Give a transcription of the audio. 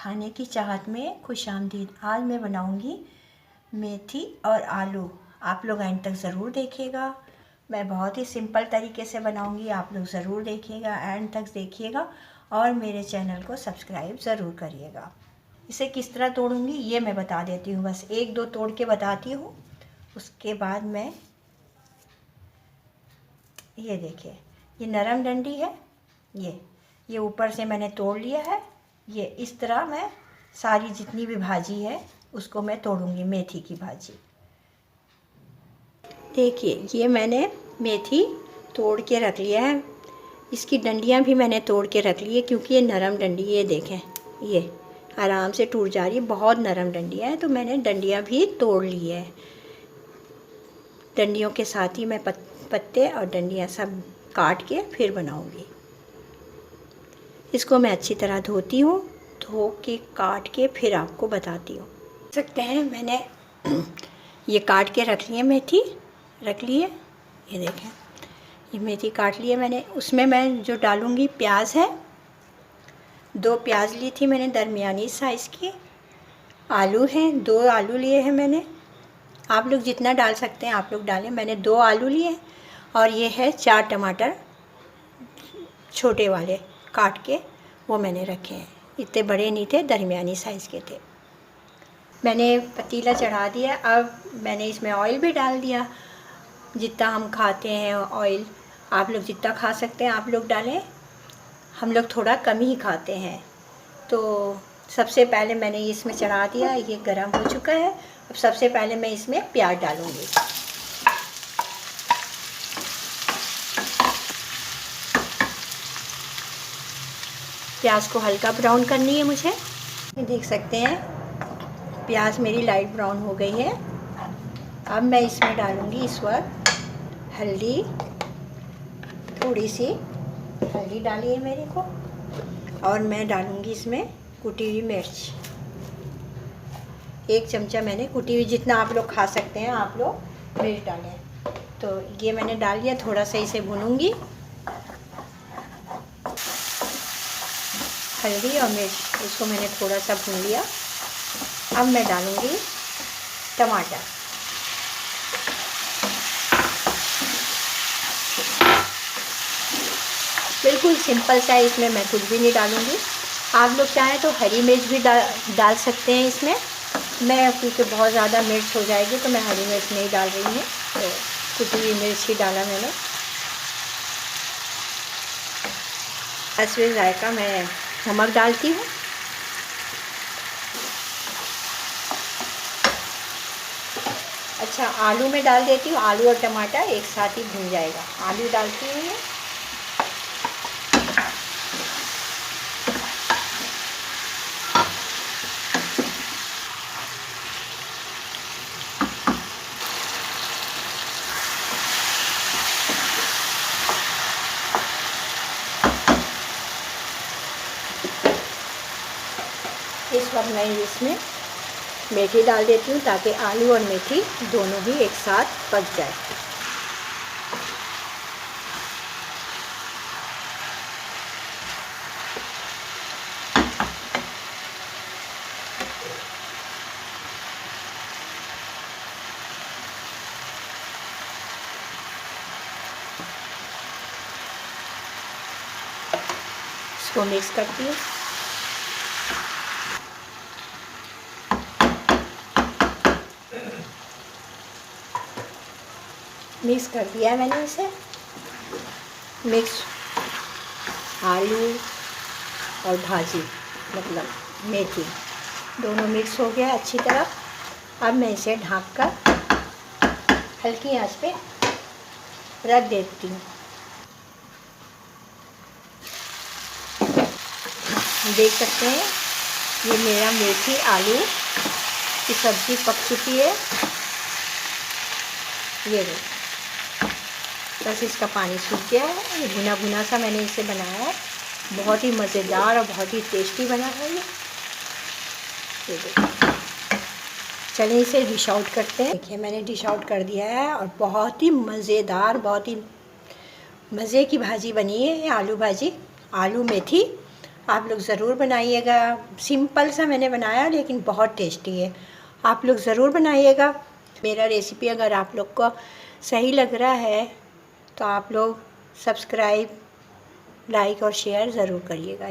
खाने की चाहत में खुशामदीद। आज मैं बनाऊंगी मेथी और आलू। आप लोग एंड तक ज़रूर देखिएगा। मैं बहुत ही सिंपल तरीके से बनाऊंगी, आप लोग ज़रूर देखिएगा, एंड तक देखिएगा और मेरे चैनल को सब्सक्राइब ज़रूर करिएगा। इसे किस तरह तोड़ूंगी ये मैं बता देती हूँ, बस एक दो तोड़ के बताती हूँ। उसके बाद मैं ये देखिए, ये नरम डंडी है, ये ऊपर से मैंने तोड़ लिया है। ये इस तरह मैं सारी जितनी भी भाजी है उसको मैं तोड़ूंगी, मेथी की भाजी। देखिए, ये मैंने मेथी तोड़ के रख लिया है। इसकी डंडियाँ भी मैंने तोड़ के रख ली है क्योंकि ये नरम डंडी, ये देखें, ये आराम से टूट जा रही है, बहुत नरम डंडियाँ हैं, तो मैंने डंडियाँ भी तोड़ ली है। डंडियों के साथ ही मैं पत्ते और डंडियाँ सब काट के फिर बनाऊंगी। इसको मैं अच्छी तरह धोती हूँ, धो के काट के फिर आपको बताती हूँ। देख सकते हैं मैंने ये काट के रख लिए, मेथी रख ली है, ये देखें, ये मेथी काट ली है मैंने। उसमें मैं जो डालूँगी प्याज है, 2 प्याज ली थी मैंने दरमियानी साइज़ की। आलू हैं, 2 आलू लिए हैं मैंने। आप लोग जितना डाल सकते हैं आप लोग डालें, मैंने 2 आलू लिए और ये है 4 टमाटर छोटे वाले काट के वो मैंने रखे हैं। इतने बड़े नहीं थे, दरमियानी साइज़ के थे। मैंने पतीला चढ़ा दिया। अब मैंने इसमें ऑयल भी डाल दिया, जितना हम खाते हैं ऑयल। आप लोग जितना खा सकते हैं आप लोग डालें, हम लोग थोड़ा कम ही खाते हैं। तो सबसे पहले मैंने इसमें चढ़ा दिया, ये गरम हो चुका है। अब सबसे पहले मैं इसमें प्याज डालूँगी। प्याज को हल्का ब्राउन करनी है मुझे। ये देख सकते हैं प्याज मेरी लाइट ब्राउन हो गई है। अब मैं इसमें डालूँगी इस वक्त हल्दी, थोड़ी सी हल्दी डाली है मेरे को, और मैं डालूँगी इसमें कुटी हुई मिर्च, 1 चमचा मैंने कुटी हुई, जितना आप लोग खा सकते हैं आप लोग मिर्च डालें। तो ये मैंने डाल दिया, थोड़ा सा इसे भूनूंगी, हल्दी और मिर्च, इसको मैंने थोड़ा सा भून लिया। अब मैं डालूँगी टमाटर। बिल्कुल सिंपल सा है, इसमें मैं कुछ भी नहीं डालूँगी। आप लोग चाहें तो हरी मिर्च भी डाल सकते हैं इसमें। मैं क्योंकि बहुत ज़्यादा मिर्च हो जाएगी तो मैं हरी मिर्च नहीं डाल रही हूँ, तो कुटी हुई मिर्च ही डाला मैंने। इसमें जायका मैं नमक डालती हूँ। अच्छा, आलू में डाल देती हूँ, आलू और टमाटर एक साथ ही भून जाएगा। आलू डालती हूँ, इस वक्त मैं इसमें मेथी डाल देती हूँ ताकि आलू और मेथी दोनों ही एक साथ पक जाए। इसको मिक्स करती हूँ। मिक्स कर दिया है मैंने इसे, मिक्स आलू और भाजी मतलब मेथी दोनों मिक्स हो गया अच्छी तरह। अब मैं इसे ढक कर हल्की आंच पे रख देती हूँ। देख सकते हैं ये मेरा मेथी आलू की सब्ज़ी पक चुकी है। ये देखो, बस इसका पानी सूख गया है। ये भुना भुना सा मैंने इसे बनाया है, बहुत ही मज़ेदार और बहुत ही टेस्टी बना है ये देखो। चलिए इसे डिश आउट करते हैं। देखिए मैंने डिश आउट कर दिया है और बहुत ही मज़ेदार, बहुत ही मज़े की भाजी बनी है ये आलू भाजी, आलू मेथी। आप लोग ज़रूर बनाइएगा। सिंपल सा मैंने बनाया लेकिन बहुत टेस्टी है, आप लोग ज़रूर बनाइएगा। मेरा रेसिपी अगर आप लोग को सही लग रहा है तो आप लोग सब्सक्राइब, लाइक और शेयर ज़रूर करिएगा।